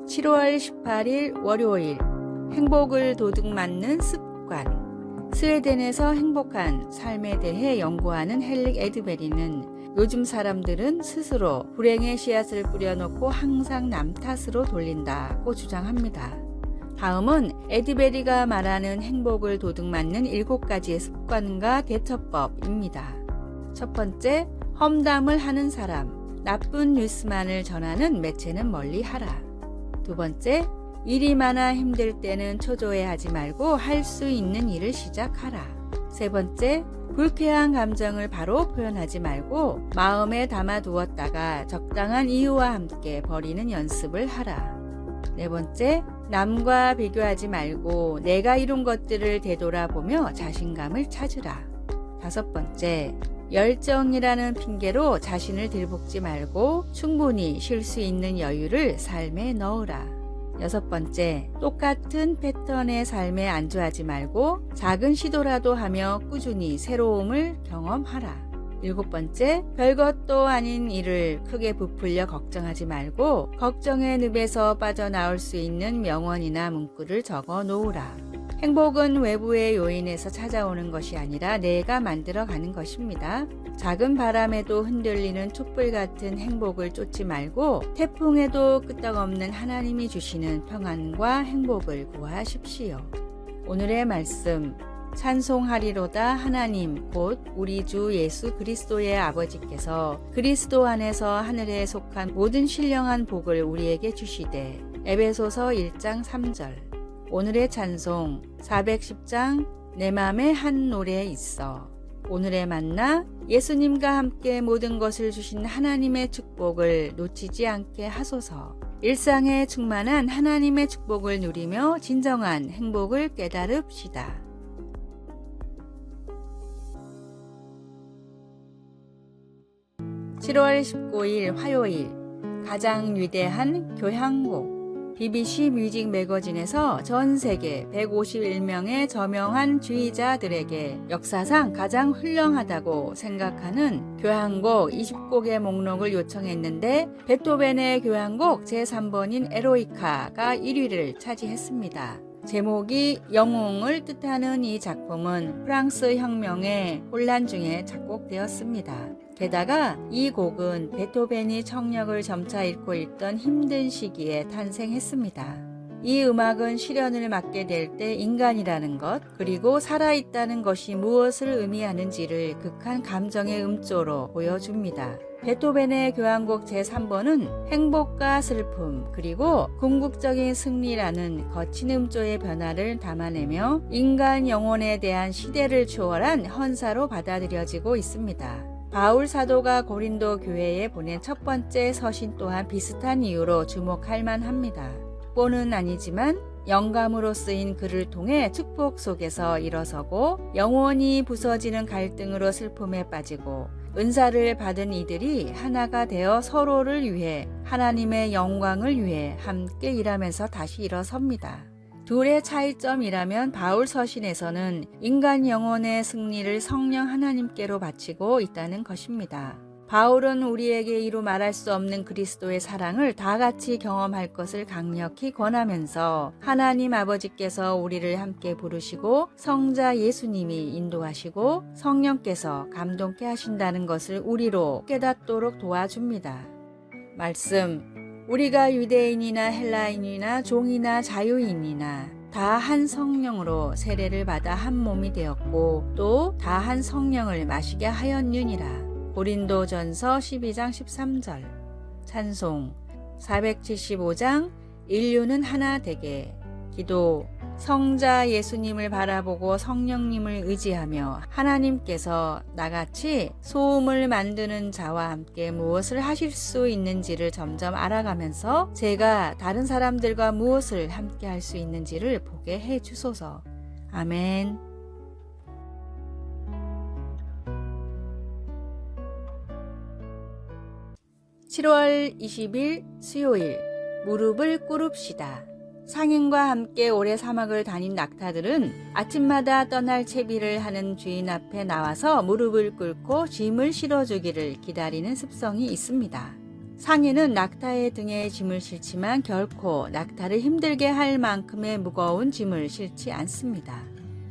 7월 18일 월요일, 행복을 도둑맞는 습관. 스웨덴에서 행복한 삶에 대해 연구하는 헬릭 에드베리는 요즘 사람들은 스스로 불행의 씨앗을 뿌려놓고 항상 남 탓으로 돌린다고 주장합니다. 다음은 에드베리가 말하는 행복을 도둑맞는 7가지의 습관과 대처법입니다. 첫 번째, 험담을 하는 사람. 나쁜 뉴스만을 전하는 매체는 멀리하라. 두 번째, 일이 많아 힘들 때는 초조해하지 말고 할 수 있는 일을 시작하라. 세 번째, 불쾌한 감정을 바로 표현하지 말고 마음에 담아두었다가 적당한 이유와 함께 버리는 연습을 하라. 네 번째, 남과 비교하지 말고 내가 이룬 것들을 되돌아보며 자신감을 찾으라. 다섯 번째, 열정이라는 핑계로 자신을 들볶지 말고 충분히 쉴 수 있는 여유를 삶에 넣으라. 여섯 번째, 똑같은 패턴의 삶에 안주하지 말고 작은 시도라도 하며 꾸준히 새로움을 경험하라. 일곱 번째, 별것도 아닌 일을 크게 부풀려 걱정하지 말고 걱정의 늪에서 빠져나올 수 있는 명언이나 문구를 적어 놓으라. 행복은 외부의 요인에서 찾아오는 것이 아니라 내가 만들어가는 것입니다. 작은 바람에도 흔들리는 촛불 같은 행복을 쫓지 말고 태풍에도 끄떡없는 하나님이 주시는 평안과 행복을 구하십시오. 오늘의 말씀, 찬송하리로다 하나님 곧 우리 주 예수 그리스도의 아버지께서 그리스도 안에서 하늘에 속한 모든 신령한 복을 우리에게 주시되. 에베소서 1장 3절. 오늘의 찬송 410장 내 맘에 한 노래 있어. 오늘의 만나, 예수님과 함께 모든 것을 주신 하나님의 축복을 놓치지 않게 하소서. 일상에 충만한 하나님의 축복을 누리며 진정한 행복을 깨달읍시다. (7월 19일) 화요일, 가장 위대한 교향곡. BBC 뮤직 매거진에서 전 세계 151명의 저명한 지휘자들에게 역사상 가장 훌륭하다고 생각하는 교향곡 20곡의 목록을 요청했는데 베토벤의 교향곡 제3번인 에로이카가 1위를 차지했습니다. 제목이 영웅을 뜻하는 이 작품은 프랑스 혁명의 혼란 중에 작곡되었습니다. 게다가 이 곡은 베토벤이 청력을 점차 잃고 있던 힘든 시기에 탄생했습니다. 이 음악은 시련을 맞게 될 때 인간이라는 것, 그리고 살아있다는 것이 무엇을 의미하는지를 극한 감정의 음조로 보여줍니다. 베토벤의 교향곡 제3번은 행복과 슬픔, 그리고 궁극적인 승리라는 거친 음조의 변화를 담아내며 인간 영혼에 대한 시대를 초월한 헌사로 받아들여지고 있습니다. 바울 사도가 고린도 교회에 보낸 첫 번째 서신 또한 비슷한 이유로 주목할 만합니다. 뽀는 아니지만 영감으로 쓰인 글을 통해 축복 속에서 일어서고 영원히 부서지는 갈등으로 슬픔에 빠지고 은사를 받은 이들이 하나가 되어 서로를 위해 하나님의 영광을 위해 함께 일하면서 다시 일어섭니다. 둘의 차이점이라면 바울 서신에서는 인간 영혼의 승리를 성령 하나님께로 바치고 있다는 것입니다. 바울은 우리에게 이루 말할 수 없는 그리스도의 사랑을 다 같이 경험할 것을 강력히 권하면서 하나님 아버지께서 우리를 함께 부르시고 성자 예수님이 인도하시고 성령께서 감동케 하신다는 것을 우리로 깨닫도록 도와줍니다. 말씀, 우리가 유대인이나 헬라인이나 종이나 자유인이나 다 한 성령으로 세례를 받아 한 몸이 되었고 또 다 한 성령을 마시게 하였느니라. 고린도전서 12장 13절. 찬송 475장 인류는 하나 되게. 기도, 성자 예수님을 바라보고 성령님을 의지하며 하나님께서 나같이 소음을 만드는 자와 함께 무엇을 하실 수 있는지를 점점 알아가면서 제가 다른 사람들과 무엇을 함께 할 수 있는지를 보게 해 주소서. 아멘. (7월 20일) 수요일, 무릎을 꿇읍시다. 상인과 함께 오래 사막을 다닌 낙타들은 아침마다 떠날 채비를 하는 주인 앞에 나와서 무릎을 꿇고 짐을 실어주기를 기다리는 습성이 있습니다. 상인은 낙타의 등에 짐을 실지만 결코 낙타를 힘들게 할 만큼의 무거운 짐을 실지 않습니다.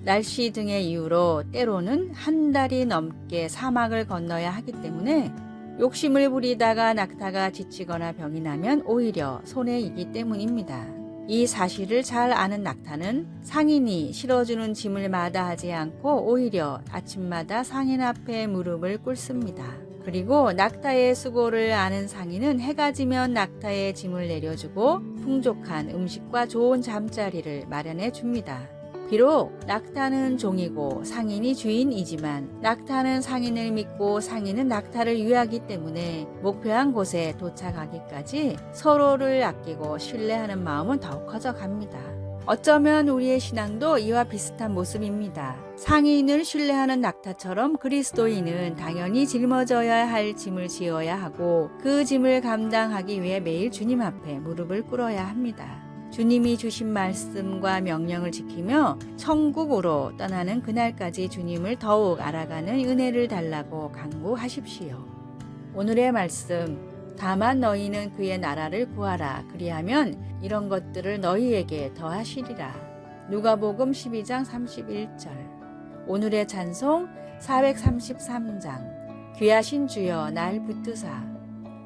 날씨 등의 이유로 때로는 한 달이 넘게 사막을 건너야 하기 때문에 욕심을 부리다가 낙타가 지치거나 병이 나면 오히려 손해이기 때문입니다. 이 사실을 잘 아는 낙타는 상인이 실어주는 짐을 마다하지 않고 오히려 아침마다 상인 앞에 무릎을 꿇습니다. 그리고 낙타의 수고를 아는 상인은 해가 지면 낙타의 짐을 내려주고 풍족한 음식과 좋은 잠자리를 마련해 줍니다. 비록 낙타는 종이고 상인이 주인이지만 낙타는 상인을 믿고 상인은 낙타를 위하기 때문에 목표한 곳에 도착하기까지 서로를 아끼고 신뢰하는 마음은 더욱 커져갑니다. 어쩌면 우리의 신앙도 이와 비슷한 모습입니다. 상인을 신뢰하는 낙타처럼 그리스도인은 당연히 짊어져야 할 짐을 지어야 하고 그 짐을 감당하기 위해 매일 주님 앞에 무릎을 꿇어야 합니다. 주님이 주신 말씀과 명령을 지키며 천국으로 떠나는 그날까지 주님을 더욱 알아가는 은혜를 달라고 간구하십시오. 오늘의 말씀, 다만 너희는 그의 나라를 구하라. 그리하면 이런 것들을 너희에게 더하시리라. 누가복음 12장 31절. 오늘의 찬송 433장. 귀하신 주여 날 붙드사.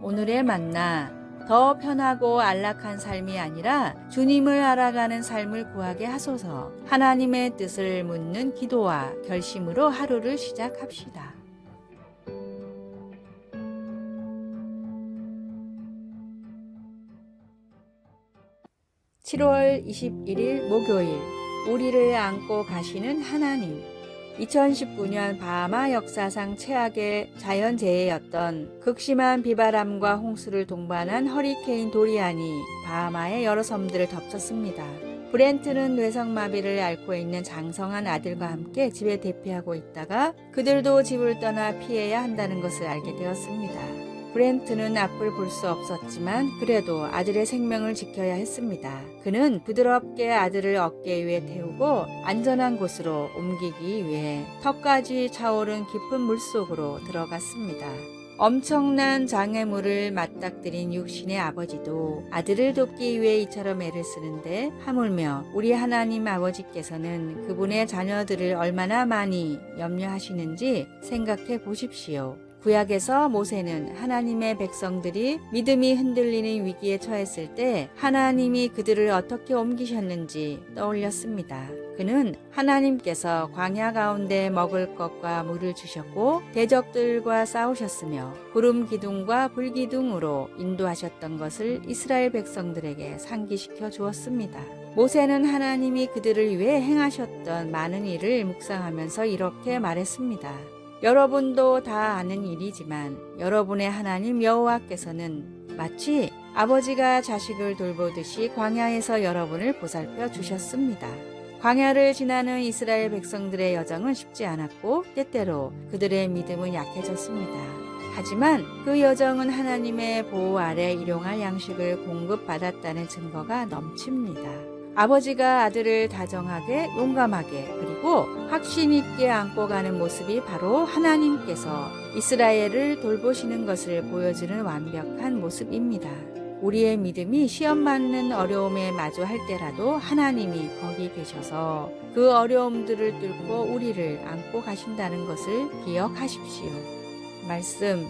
오늘의 만나, 더 편하고 안락한 삶이 아니라 주님을 알아가는 삶을 구하게 하소서. 하나님의 뜻을 묻는 기도와 결심으로 하루를 시작합시다. (7월 21일) 목요일, 우리를 안고 가시는 하나님. 2019년 바하마 역사상 최악의 자연재해였던 극심한 비바람과 홍수를 동반한 허리케인 도리안이 바하마의 여러 섬들을 덮쳤습니다. 브렌트는 뇌성마비를 앓고 있는 장성한 아들과 함께 집에 대피하고 있다가 그들도 집을 떠나 피해야 한다는 것을 알게 되었습니다. 브렌트는 앞을 볼 수 없었지만 그래도 아들의 생명을 지켜야 했습니다. 그는 부드럽게 아들을 어깨 위에 태우고 안전한 곳으로 옮기기 위해 턱까지 차오른 깊은 물속으로 들어갔습니다. 엄청난 장애물을 맞닥뜨린 육신의 아버지도 아들을 돕기 위해 이처럼 애를 쓰는데 하물며 우리 하나님 아버지께서는 그분의 자녀들을 얼마나 많이 염려하시는지 생각해 보십시오. 구약에서 모세는 하나님의 백성들이 믿음이 흔들리는 위기에 처했을 때 하나님이 그들을 어떻게 옮기셨는지 떠올렸습니다. 그는 하나님께서 광야 가운데 먹을 것과 물을 주셨고 대적들과 싸우셨으며 구름 기둥과 불 기둥으로 인도하셨던 것을 이스라엘 백성들에게 상기시켜 주었습니다. 모세는 하나님이 그들을 위해 행하셨던 많은 일을 묵상하면서 이렇게 말했습니다. 여러분도 다 아는 일이지만 여러분의 하나님 여호와께서는 마치 아버지가 자식을 돌보듯이 광야에서 여러분을 보살펴 주셨습니다. 광야를 지나는 이스라엘 백성들의 여정은 쉽지 않았고 때때로 그들의 믿음은 약해졌습니다. 하지만 그 여정은 하나님의 보호 아래 일용할 양식을 공급받았다는 증거가 넘칩니다. 아버지가 아들을 다정하게 용감하게 그리고 확신 있게 안고 가는 모습이 바로 하나님께서 이스라엘을 돌보시는 것을 보여주는 완벽한 모습입니다. 우리의 믿음이 시험받는 어려움에 마주할 때라도 하나님이 거기 계셔서 그 어려움들을 뚫고 우리를 안고 가신다는 것을 기억하십시오. 말씀,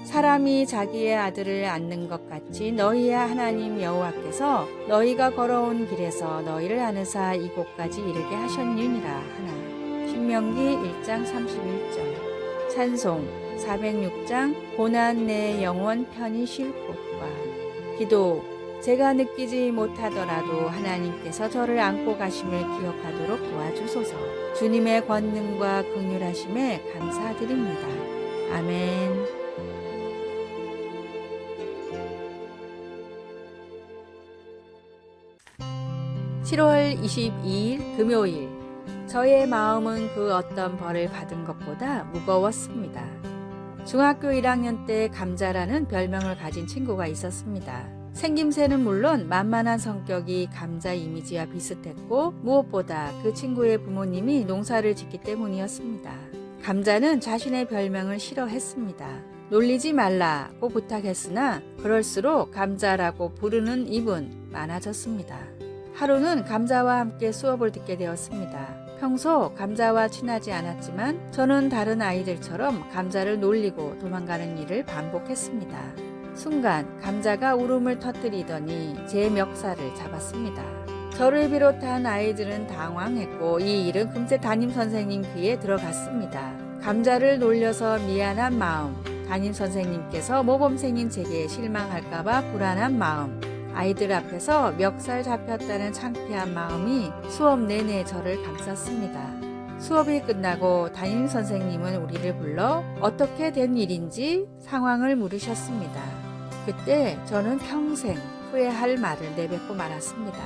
사람이 자기의 아들을 안는 것 같이 너희의 하나님 여호와께서 너희가 걸어온 길에서 너희를 안으사 이곳까지 이르게 하셨느니라 하나. 신명기 1장 31절. 찬송 406장 고난 내 영혼 편히 쉴 곳과. 기도, 제가 느끼지 못하더라도 하나님께서 저를 안고 가심을 기억하도록 도와주소서. 주님의 권능과 긍휼하심에 감사드립니다. 아멘. 7월 22일 금요일, 저의 마음은 그 어떤 벌을 받은 것보다 무거웠습니다. 중학교 1학년 때 감자라는 별명을 가진 친구가 있었습니다. 생김새는 물론 만만한 성격이 감자 이미지와 비슷했고 무엇보다 그 친구의 부모님이 농사를 짓기 때문이었습니다. 감자는 자신의 별명을 싫어했습니다. 놀리지 말라고 부탁했으나 그럴수록 감자라고 부르는 입은 많아졌습니다. 하루는 감자와 함께 수업을 듣게 되었습니다. 평소 감자와 친하지 않았지만 저는 다른 아이들처럼 감자를 놀리고 도망가는 일을 반복했습니다. 순간 감자가 울음을 터뜨리더니 제 멱살을 잡았습니다. 저를 비롯한 아이들은 당황했고 이 일은 금세 담임 선생님 귀에 들어갔습니다. 감자를 놀려서 미안한 마음, 담임 선생님께서 모범생인 제게 실망할까봐 불안한 마음, 아이들 앞에서 멱살 잡혔다는 창피한 마음이 수업 내내 저를 감쌌습니다. 수업이 끝나고 담임 선생님은 우리를 불러 어떻게 된 일인지 상황을 물으셨습니다. 그때 저는 평생 후회할 말을 내뱉고 말았습니다.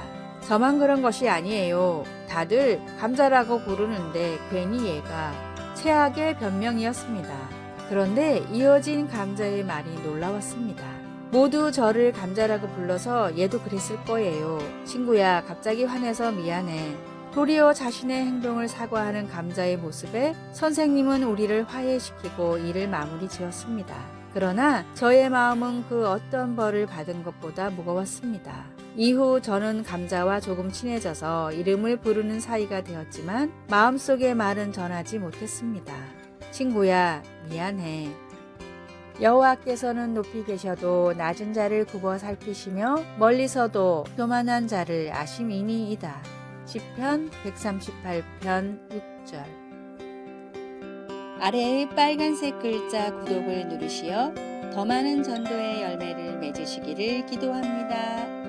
저만 그런 것이 아니에요. 다들 감자라고 부르는데 괜히 얘가 최악의 변명이었습니다. 그런데 이어진 감자의 말이 놀라웠습니다. 모두 저를 감자라고 불러서 얘도 그랬을 거예요. 친구야, 갑자기 화내서 미안해. 도리어 자신의 행동을 사과하는 감자의 모습에 선생님은 우리를 화해시키고 일을 마무리 지었습니다. 그러나 저의 마음은 그 어떤 벌을 받은 것보다 무거웠습니다. 이후 저는 감자와 조금 친해져서 이름을 부르는 사이가 되었지만 마음속의 말은 전하지 못했습니다. 친구야, 미안해. 여호와께서는 높이 계셔도 낮은 자를 굽어 살피시며 멀리서도 교만한 자를 아심이니이다. 시편 138편 6절. 아래의 빨간색 글자 구독을 누르시어 더 많은 전도의 열매를 맺으시기를 기도합니다.